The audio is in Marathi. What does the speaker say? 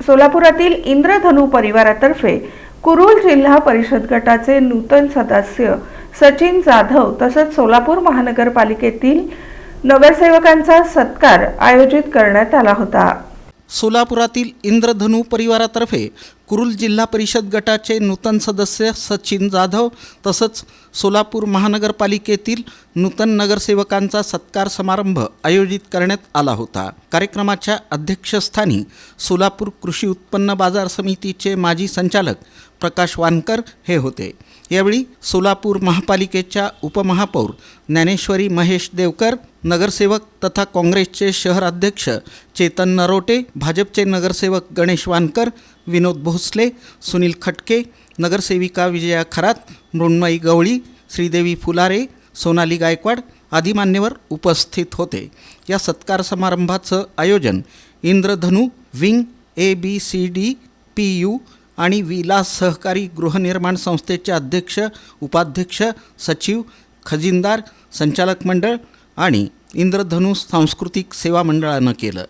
सोलापुरातील इंद्रधनु परिवारातर्फे कुरुल जिल्हा परिषद गटाचे नूतन सदस्य सचिन जाधव तसंच सोलापूर महानगरपालिकेतील नगरसेवकांचा सत्कार आयोजित करण्यात आला होता। सोलापुरातील इंद्रधनु परिवारातर्फे कुरुल जिल्हा परिषद गटाचे नूतन सदस्य सचिन जाधव तसंच सोलापूर महानगरपालिकेतील नूतन नगरसेवकांचा सत्कार समारंभ आयोजित करण्यात आला होता। कार्यक्रमाच्या अध्यक्षस्थानी सोलापूर कृषी उत्पन्न बाजार समितीचे माजी संचालक प्रकाश वानकर हे होते। यावेळी सोलापूर महापालिकेच्या उपमहापौर ज्ञानेश्वरी महेश देवकर, नगरसेवक तथा काँग्रेसचे शहर अध्यक्ष चेतन नरोटे, भाजपचे नगरसेवक गणेश वानकर, विनोद भोसले, सुनील खटके, नगरसेविका विजया खरात, मृण्मयी गवळी, श्रीदेवी फुलारे, सोनाली गायकवाड आदी मान्यवर उपस्थित होते। या सत्कार समारंभाचं आयोजन इंद्रधनु विंग ABCD PU आणि विलास सहकारी गृहनिर्माण संस्थेचे अध्यक्ष, उपाध्यक्ष, सचिव, खजिनदार, संचालक मंडळ आणि इंद्रधनु सांस्कृतिक सेवा मंडळानं केलं।